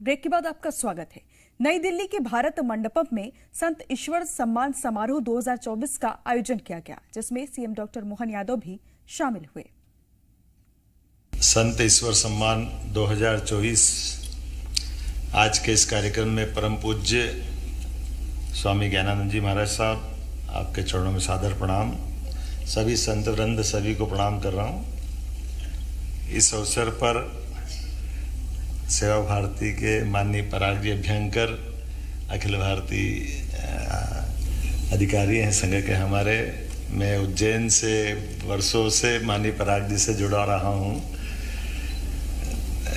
Break के बाद आपका स्वागत है। नई दिल्ली के भारत मंडपम में संत ईश्वर सम्मान समारोह 2024 का आयोजन किया गया, जिसमें सीएम डॉक्टर मोहन यादव भी शामिल हुए। संत ईश्वर सम्मान 2024 आज के इस कार्यक्रम में परम पूज्य स्वामी ज्ञानानंद जी महाराज साहब, आपके चरणों में सादर प्रणाम। सभी संत वृंद सभी को प्रणाम कर रहा हूँ। इस अवसर पर सेवा भारती के माननीय पराग जी अभ्यंकर अखिल भारतीय अधिकारी हैं संघ के हमारे। मैं उज्जैन से वर्षों से माननीय पराग जी से जुड़ा रहा हूँ।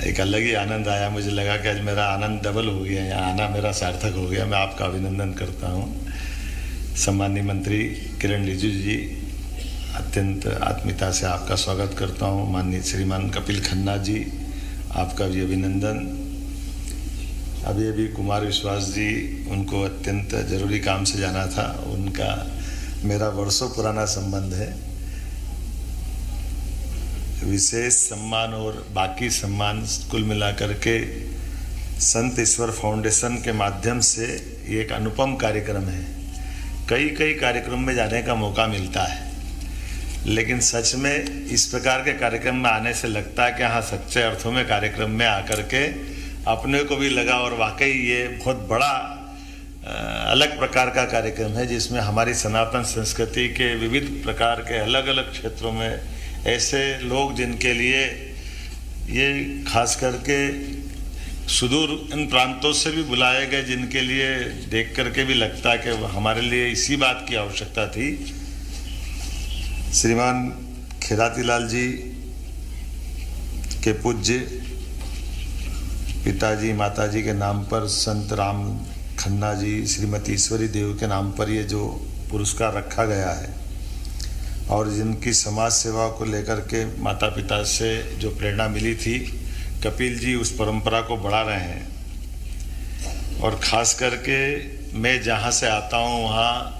एक अलग ही आनंद आया, मुझे लगा कि आज मेरा आनंद डबल हो गया, यहाँ आना मेरा सार्थक हो गया। मैं आपका अभिनंदन करता हूँ। सम्माननीय मंत्री किरण रिजिजू जी, अत्यंत आत्मीयता से आपका स्वागत करता हूँ। माननीय श्रीमान कपिल खन्ना जी, आपका भी अभिनंदन। अभी कुमार विश्वास जी, उनको अत्यंत जरूरी काम से जाना था, उनका मेरा वर्षों पुराना संबंध है। विशेष सम्मान और बाकी सम्मान कुल मिलाकर के संत ईश्वर फाउंडेशन के माध्यम से ये एक अनुपम कार्यक्रम है। कई कार्यक्रम में जाने का मौका मिलता है, लेकिन सच में इस प्रकार के कार्यक्रम में आने से लगता है कि हाँ, सच्चे अर्थों में कार्यक्रम में आकर के अपने को भी लगा और वाकई ये बहुत बड़ा अलग प्रकार का कार्यक्रम है, जिसमें हमारी सनातन संस्कृति के विविध प्रकार के अलग अलग क्षेत्रों में ऐसे लोग जिनके लिए ये खास करके सुदूर इन प्रांतों से भी बुलाए गए, जिनके लिए देख करके भी लगता है कि हमारे लिए इसी बात की आवश्यकता थी। श्रीमान खिरातीलाल जी के पूज्य पिताजी माताजी के नाम पर संत राम खन्ना जी, श्रीमती ईश्वरी देव के नाम पर ये जो पुरस्कार रखा गया है, और जिनकी समाज सेवा को लेकर के माता पिता से जो प्रेरणा मिली थी, कपिल जी उस परंपरा को बढ़ा रहे हैं। और ख़ास करके मैं जहाँ से आता हूँ वहाँ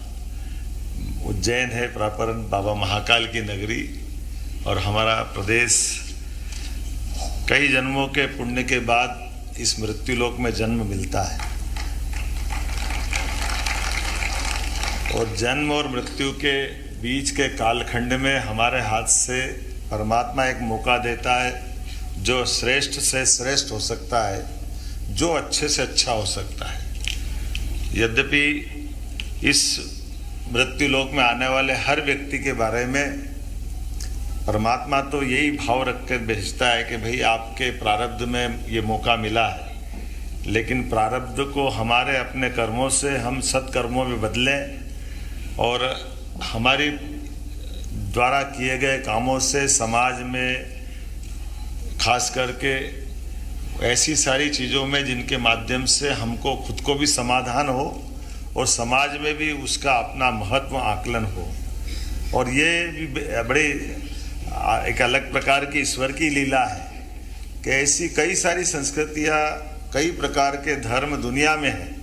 उज्जैन है प्रॉपर, बाबा महाकाल की नगरी, और हमारा प्रदेश कई जन्मों के पुण्य के बाद इस मृत्युलोक में जन्म मिलता है। और जन्म और मृत्यु के बीच के कालखंड में हमारे हाथ से परमात्मा एक मौका देता है, जो श्रेष्ठ से श्रेष्ठ हो सकता है, जो अच्छे से अच्छा हो सकता है। यद्यपि इस मृत्यु लोक में आने वाले हर व्यक्ति के बारे में परमात्मा तो यही भाव रख कर भेजता है कि भाई आपके प्रारब्ध में ये मौका मिला है, लेकिन प्रारब्ध को हमारे अपने कर्मों से हम सत्कर्मों में बदलें, और हमारी द्वारा किए गए कामों से समाज में खास करके ऐसी सारी चीज़ों में जिनके माध्यम से हमको खुद को भी समाधान हो और समाज में भी उसका अपना महत्व आकलन हो। और ये भी बड़ी एक अलग प्रकार की ईश्वर की लीला है कि ऐसी कई सारी संस्कृतियाँ, कई प्रकार के धर्म दुनिया में हैं,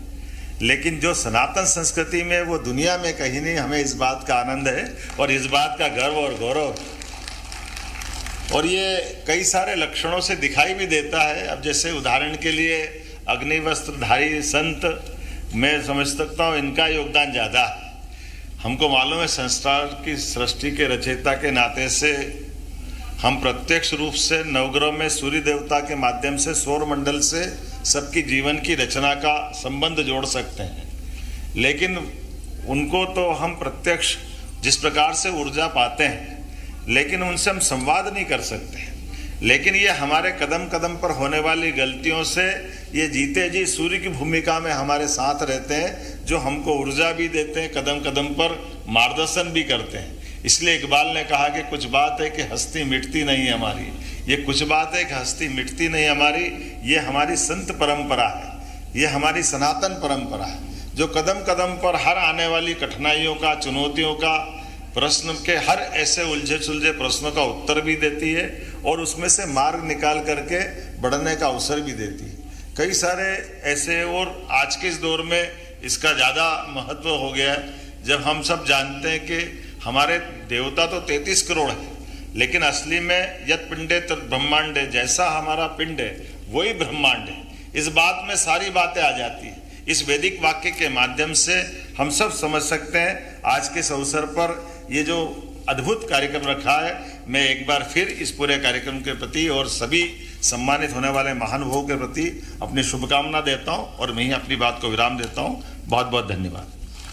लेकिन जो सनातन संस्कृति में वो दुनिया में कहीं नहीं। हमें इस बात का आनंद है और इस बात का गर्व और गौरव, और ये कई सारे लक्षणों से दिखाई भी देता है। अब जैसे उदाहरण के लिए अग्निवस्त्रधारी संत, मैं समझ सकता हूँ इनका योगदान ज़्यादा है। हमको मालूम है संसार की सृष्टि के रचयिता के नाते से हम प्रत्यक्ष रूप से नवग्रह में सूर्य देवता के माध्यम से सौर मंडल से सबकी जीवन की रचना का संबंध जोड़ सकते हैं, लेकिन उनको तो हम प्रत्यक्ष जिस प्रकार से ऊर्जा पाते हैं, लेकिन उनसे हम संवाद नहीं कर सकते। लेकिन ये हमारे कदम कदम पर होने वाली गलतियों से ये जीते जी सूर्य की भूमिका में हमारे साथ रहते हैं, जो हमको ऊर्जा भी देते हैं, कदम कदम पर मार्गदर्शन भी करते हैं। इसलिए इकबाल ने कहा कि कुछ बात है कि हस्ती मिटती नहीं है हमारी। ये कुछ बात है कि हस्ती मिटती नहीं हमारी, ये हमारी संत परंपरा है, ये हमारी सनातन परंपरा है, जो कदम कदम पर हर आने वाली कठिनाइयों का, चुनौतियों का, प्रश्न के हर ऐसे उलझे सुलझे प्रश्नों का उत्तर भी देती है और उसमें से मार्ग निकाल करके बढ़ने का अवसर भी देती है। कई सारे ऐसे, और आज के इस दौर में इसका ज़्यादा महत्व हो गया है, जब हम सब जानते हैं कि हमारे देवता तो 33 करोड़ है, लेकिन असली में यत पिंडे तत् ब्रह्मांड है, जैसा हमारा पिंड है वही ब्रह्मांड है। इस बात में सारी बातें आ जाती है। इस वैदिक वाक्य के माध्यम से हम सब समझ सकते हैं आज के इस अवसर पर ये जो अद्भुत कार्यक्रम रखा है। मैं एक बार फिर इस पूरे कार्यक्रम के प्रति और सभी सम्मानित होने वाले महानुभावों के प्रति अपनी शुभकामना देता हूं और मैं ही अपनी बात को विराम देता हूं। बहुत बहुत धन्यवाद।